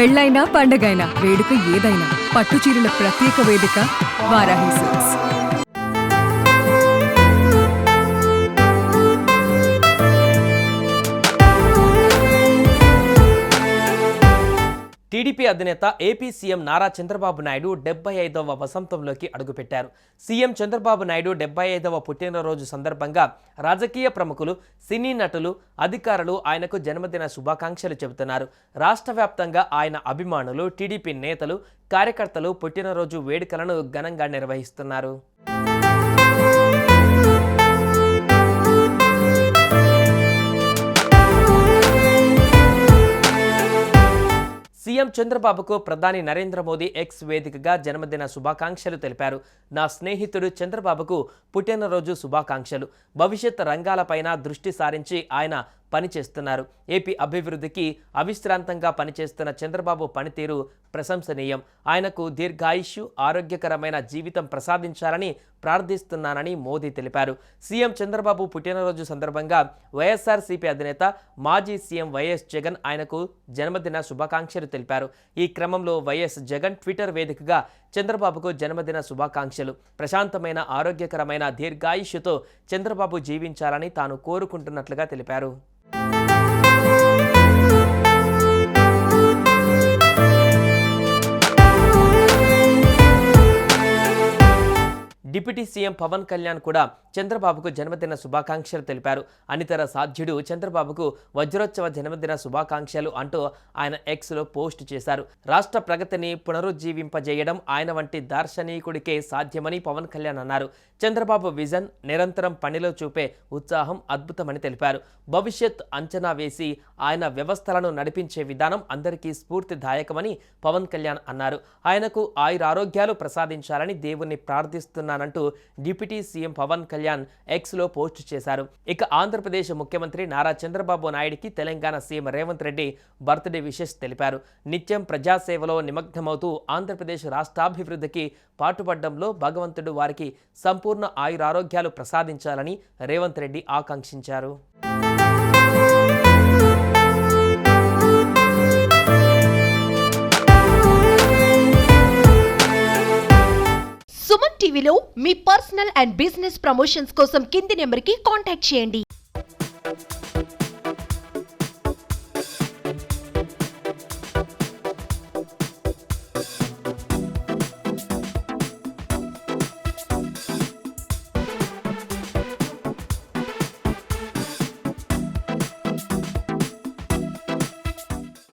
పెళ్ళైనా పండగైనా వేడుక ఏదైనా పట్టు చీరల ప్రత్యేక వేదిక వారాహి సిల్క్స్. టీడీపీ అధినేత ఏపీ సీఎం నారా చంద్రబాబు నాయుడు 75వ వసంతంలోకి అడుగుపెట్టారు. సీఎం చంద్రబాబు నాయుడు 75వ పుట్టినరోజు సందర్భంగా రాజకీయ ప్రముఖులు, సినీ నటులు, అధికారులు ఆయనకు జన్మదిన శుభాకాంక్షలు చెబుతున్నారు. రాష్ట్ర వ్యాప్తంగా ఆయన అభిమానులు, టీడీపీ నేతలు, కార్యకర్తలు పుట్టినరోజు వేడుకలను ఘనంగా నిర్వహిస్తున్నారు. సీఎం చంద్రబాబుకు ప్రధాని నరేంద్ర మోదీ ఎక్స్ వేదికగా జన్మదిన శుభాకాంక్షలు తెలిపారు. నా స్నేహితుడు చంద్రబాబుకు పుట్టినరోజు శుభాకాంక్షలు. భవిష్యత్ రంగాలపైన దృష్టి సారించి ఆయన పనిచేస్తున్నారు. ఏపీ అభివృద్ధికి అవిశ్రాంతంగా పనిచేస్తున్న చంద్రబాబు పనితీరు ప్రశంసనీయం. ఆయనకు దీర్ఘాయుష్యు, ఆరోగ్యకరమైన జీవితం ప్రసాదించాలని ప్రార్థిస్తున్నానని మోదీ తెలిపారు. సీఎం చంద్రబాబు పుట్టినరోజు సందర్భంగా వైఎస్ఆర్సీపీ అధినేత, మాజీ సీఎం వైఎస్ జగన్ ఆయనకు జన్మదిన శుభాకాంక్షలు తెలిపారు. ఈ క్రమంలో వైఎస్ జగన్ ట్విట్టర్ వేదికగా చంద్రబాబుకు జన్మదిన శుభాకాంక్షలు. ప్రశాంతమైన, ఆరోగ్యకరమైన దీర్ఘాయుష్యుతో చంద్రబాబు జీవించాలని తాను కోరుకుంటున్నట్లుగా తెలిపారు. డిప్యూటీ సీఎం పవన్ కళ్యాణ్ కూడా చంద్రబాబుకు జన్మదిన శుభాకాంక్షలు తెలిపారు. అనితర సాధ్యుడు చంద్రబాబుకు వజ్రోత్సవ జన్మదిన శుభాకాంక్షలు అంటూ ఆయన ఎక్స్లో పోస్ట్ చేశారు. రాష్ట్ర ప్రగతిని పునరుజ్జీవింపజేయడం ఆయన వంటి దార్శనికుడికే సాధ్యమని పవన్ కళ్యాణ్ అన్నారు. చంద్రబాబు విజన్, నిరంతరం పనిలో చూపే ఉత్సాహం అద్భుతమని తెలిపారు. భవిష్యత్ అంచనా వేసి ఆయన వ్యవస్థలను నడిపించే విధానం అందరికీ స్ఫూర్తిదాయకమని పవన్ కళ్యాణ్ అన్నారు. ఆయనకు ఆయురారోగ్యాలు ప్రసాదించాలని దేవుణ్ణి ప్రార్థిస్తున్నానంటూ డిప్యూటీ సీఎం పవన్ కళ్యాణ్ ఎక్స్లో పోస్ట్ చేశారు. ఇక ఆంధ్రప్రదేశ్ ముఖ్యమంత్రి నారా చంద్రబాబు నాయుడికి Telangana CM Revanth Reddy birthday wishes తెలిపారు. నిత్యం ప్రజాసేవలో నిమగ్నమవుతూ ఆంధ్రప్రదేశ్ రాష్ట్రాభివృద్ధికి పాటుపడడంలో భగవంతుడు వారికి సంపూర్ణ ఆయురారోగ్యాలు ప్రసాదించాలని రేవంత్ రెడ్డి ఆకాంక్షించారు. సుమన్ టీవీలో మీ పర్సనల్ అండ్ బిజినెస్ ప్రమోషన్స్ కోసం కింది నెంబర్కి కాంటాక్ట్ చేయండి.